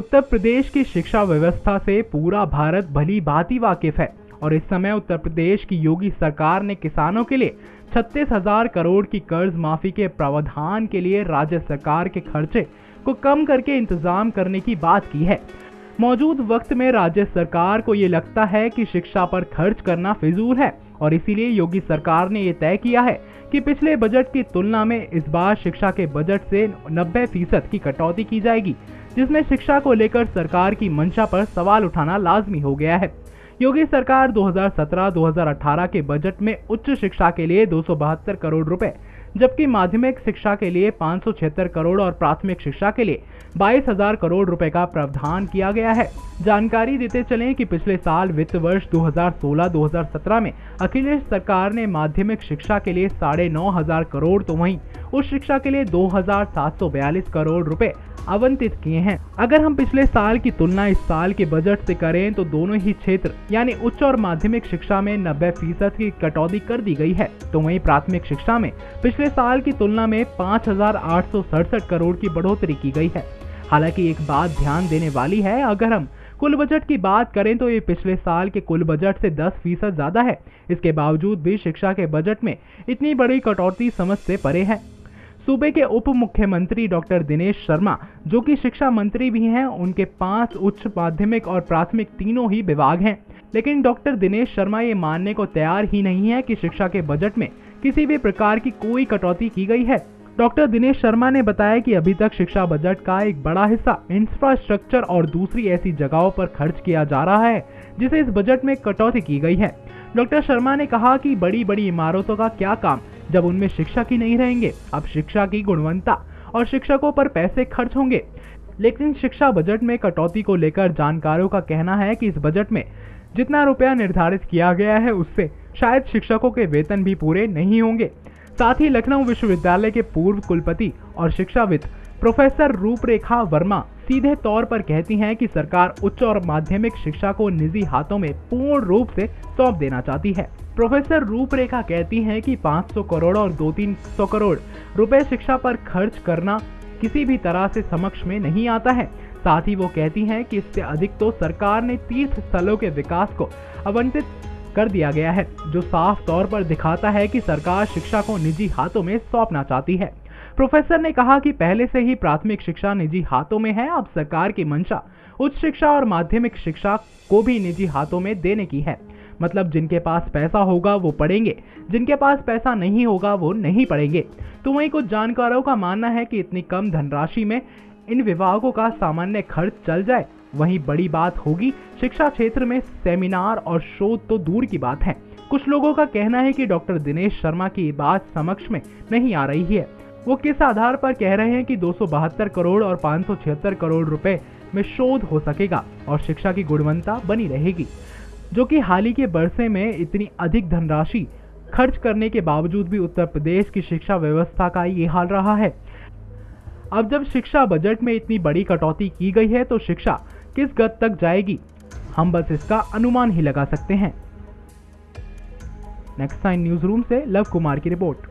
उत्तर प्रदेश की शिक्षा व्यवस्था से पूरा भारत भली भांति वाकिफ है और इस समय उत्तर प्रदेश की योगी सरकार ने किसानों के लिए 36,000 करोड़ की कर्ज माफी के प्रावधान के लिए राज्य सरकार के खर्चे को कम करके इंतजाम करने की बात की है। मौजूद वक्त में राज्य सरकार को ये लगता है कि शिक्षा पर खर्च करना फिजूल है और इसीलिए योगी सरकार ने ये तय किया है कि पिछले बजट की तुलना में इस बार शिक्षा के बजट से 90% की कटौती की जाएगी, जिसमें शिक्षा को लेकर सरकार की मंशा पर सवाल उठाना लाजमी हो गया है। योगी सरकार 2017-2018 के बजट में उच्च शिक्षा के लिए 272 करोड़ रुपए, जबकि माध्यमिक शिक्षा के लिए 576 करोड़ और प्राथमिक शिक्षा के लिए 22,000 करोड़ रुपए का प्रावधान किया गया है। जानकारी देते चलें कि पिछले साल वित्त वर्ष 2016-2017 में अखिलेश सरकार ने माध्यमिक शिक्षा के लिए 9,500 करोड़ तो वहीं उच्च शिक्षा के लिए 2,742 करोड़ रुपए आवंटित किए हैं। अगर हम पिछले साल की तुलना इस साल के बजट से करें तो दोनों ही क्षेत्र यानी उच्च और माध्यमिक शिक्षा में 90% की कटौती कर दी गई है, तो वहीं प्राथमिक शिक्षा में पिछले साल की तुलना में 5,867 करोड़ की बढ़ोतरी की गई है। हालांकि एक बात ध्यान देने वाली है, अगर हम कुल बजट की बात करें तो ये पिछले साल के कुल बजट से 10% ज्यादा है। इसके बावजूद भी शिक्षा के बजट में इतनी बड़ी कटौती समझ से परे है। सूबे के उप मुख्यमंत्री डॉक्टर दिनेश शर्मा, जो कि शिक्षा मंत्री भी हैं, उनके 5 उच्च माध्यमिक और प्राथमिक तीनों ही विभाग हैं, लेकिन डॉक्टर दिनेश शर्मा ये मानने को तैयार ही नहीं है कि शिक्षा के बजट में किसी भी प्रकार की कोई कटौती की गई है। डॉक्टर दिनेश शर्मा ने बताया कि अभी तक शिक्षा बजट का एक बड़ा हिस्सा इंफ्रास्ट्रक्चर और दूसरी ऐसी जगहों पर खर्च किया जा रहा है जिसे इस बजट में कटौती की गई है। डॉक्टर शर्मा ने कहा कि बड़ी बड़ी इमारतों का क्या काम जब उनमें शिक्षक ही नहीं रहेंगे। अब शिक्षा की गुणवत्ता और शिक्षकों पर पैसे खर्च होंगे। लेकिन शिक्षा बजट में कटौती को लेकर जानकारों का कहना है कि इस बजट में जितना रुपया निर्धारित किया गया है उससे शायद शिक्षकों के वेतन भी पूरे नहीं होंगे। साथ ही लखनऊ विश्वविद्यालय के पूर्व कुलपति और शिक्षाविद प्रोफेसर रूपरेखा वर्मा सीधे तौर पर कहती हैं कि सरकार उच्च और माध्यमिक शिक्षा को निजी हाथों में पूर्ण रूप से सौंप देना चाहती है। प्रोफेसर रूपरेखा कहती हैं कि 500 करोड़ और 200-300 करोड़ रुपए शिक्षा पर खर्च करना किसी भी तरह से समक्ष में नहीं आता है। साथ ही वो कहती हैं कि इससे अधिक तो सरकार ने तीर्थ स्थलों के विकास को आवंटित कर दिया गया है, जो साफ तौर पर दिखाता है कि सरकार शिक्षा को निजी हाथों में सौंपना चाहती है। प्रोफेसर ने कहा कि पहले से ही प्राथमिक शिक्षा निजी हाथों में है, अब सरकार की मंशा उच्च शिक्षा और माध्यमिक शिक्षा को भी निजी हाथों में देने की है। मतलब जिनके पास पैसा होगा वो पढ़ेंगे, जिनके पास पैसा नहीं होगा वो नहीं पढ़ेंगे। तो वहीं कुछ जानकारों का मानना है कि इतनी कम धनराशि में इन विभागों का सामान्य खर्च चल जाए। वहीं बड़ी बात होगी शिक्षा क्षेत्र में सेमिनार और शोध तो दूर की बात है। कुछ लोगों का कहना है कि डॉक्टर दिनेश शर्मा की बात समक्ष में नहीं आ रही है। वो किस आधार पर कह रहे हैं कि 272 करोड़ और 576 करोड़ रुपए में शोध हो सकेगा और शिक्षा की गुणवत्ता बनी रहेगी, जो कि हाल ही के बरसे में इतनी अधिक धनराशि खर्च करने के बावजूद भी उत्तर प्रदेश की शिक्षा व्यवस्था का ये हाल रहा है। अब जब शिक्षा बजट में इतनी बड़ी कटौती की गई है तो शिक्षा किस गद तक जाएगी, हम बस इसका अनुमान ही लगा सकते हैं। नेक्स्ट टाइम न्यूज रूम से लव कुमार की रिपोर्ट।